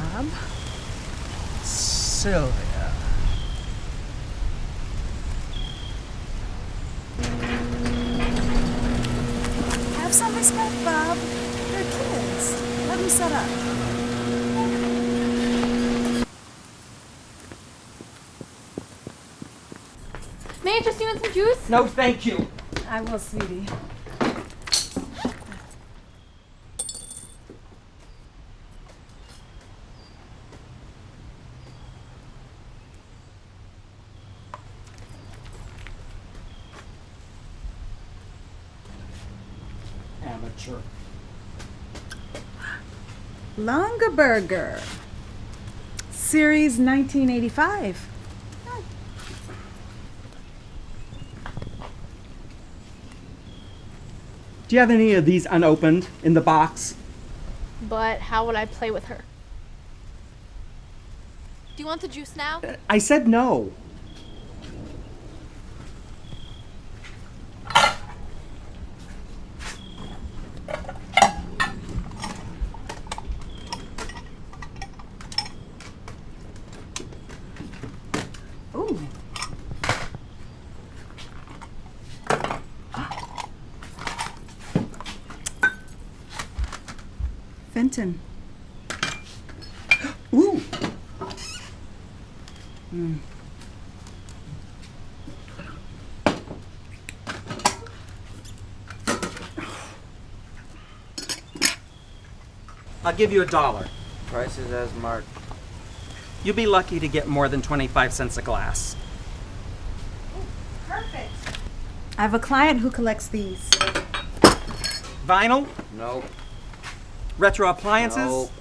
Bob. Sylvia. Have some respect, Bob. They're kids. Let them set up. May I interest you in some juice? No, thank you. I will, sweetie. Amateur. Longaberger. Series 1985. Do you have any of these unopened in the box? But how would I play with her? Do you want the juice now? I said no. Ooh. Fenton. Ooh. I'll give you $1. Prices as marked. You'll be lucky to get more than 25 cents a glass. Perfect. I have a client who collects these. Vinyl? Nope. Retro appliances? Nope.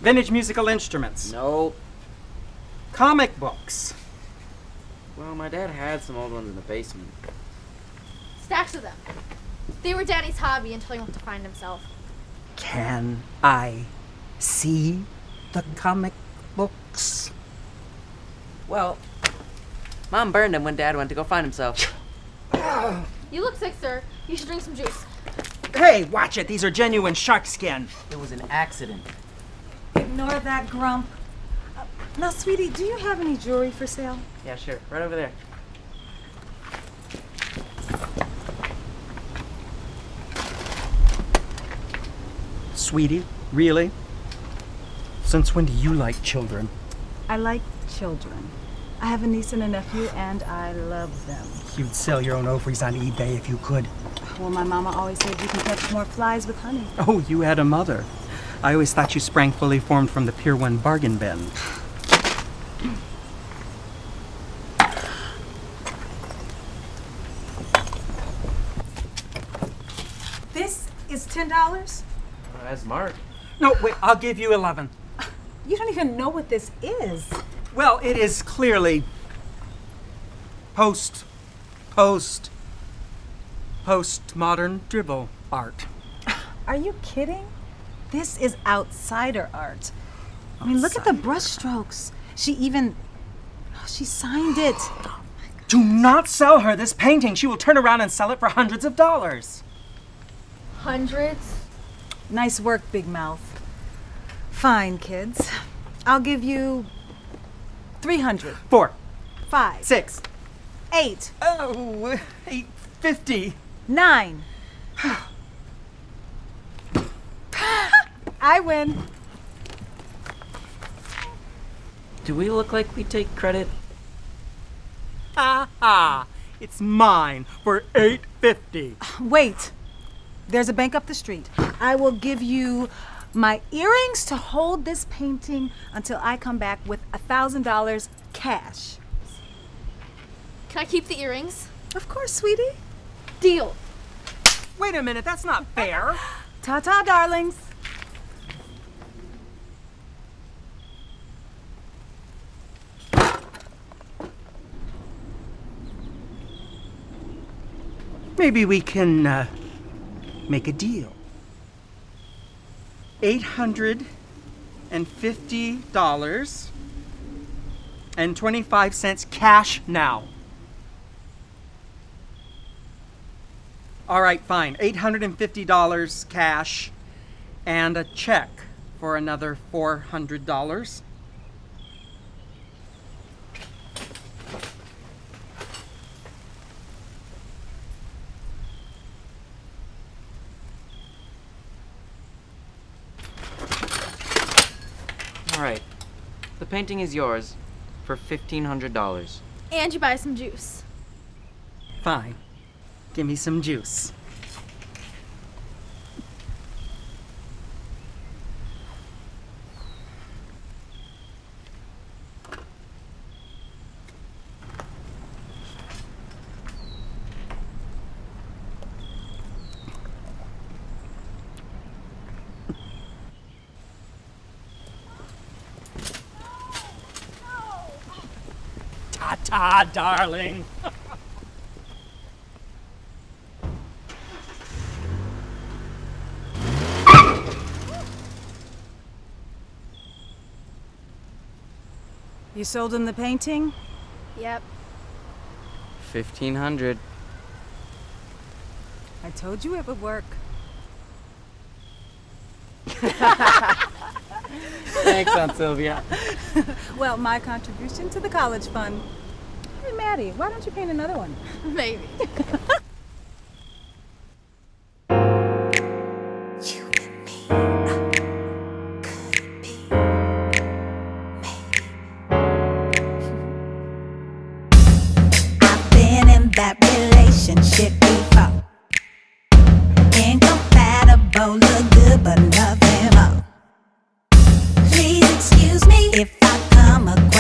Vintage musical instruments? Nope. Comic books? Well, my dad had some old ones in the basement. Stacks of them. They were Daddy's hobby until he went to find himself. Can I see the comic books? Well, Mom burned them when Dad went to go find himself. You look sick, sir. You should drink some juice. Hey, watch it. These are genuine shark skin. It was an accident. Ignore that grump. Now, sweetie, do you have any jewelry for sale? Yeah, sure. Right over there. Sweetie, really? Since when do you like children? I like children. I have a niece and a nephew, and I love them. You'd sell your own ovaries on eBay if you could. Well, my mama always said you can catch more flies with honey. Oh, you had a mother. I always thought you sprang fully formed from the Pier 1 bargain bin. This is $10? As marked. No, wait, I'll give you 11. You don't even know what this is. Well, it is clearly postmodern dribble art. Are you kidding? This is outsider art. I mean, look at the brush strokes. She signed it. Do not sell her this painting. She will turn around and sell it for hundreds of dollars. Hundreds? Nice work, Big Mouth. Fine, kids. I'll give you 300. 4, 5. 6. 8. Oh, 850. 9. I win. Do we look like we take credit? Ha ha! It's mine for $8.50. Wait. There's a bank up the street. I will give you my earrings to hold this painting until I come back with $1,000 cash. Can I keep the earrings? Of course, sweetie. Deal. Wait a minute, that's not fair. Ta-ta, darlings. Maybe we can make a deal. $850.25 cash now. All right, fine. $850 cash and a check for another $400. All right. The painting is yours for $1,500. And you buy some juice. Fine. Give me some juice. Ta-ta, darling. You sold him the painting? Yep. 1,500. I told you it would work. Thanks, Aunt Sylvia. Well, my contribution to the college fund. Hey, Maddie, why don't you paint another one? Maybe. You and me, could it be? Maybe. I've been in that relationship before. Incompatible, look good, but nothing more. Please excuse me if I come across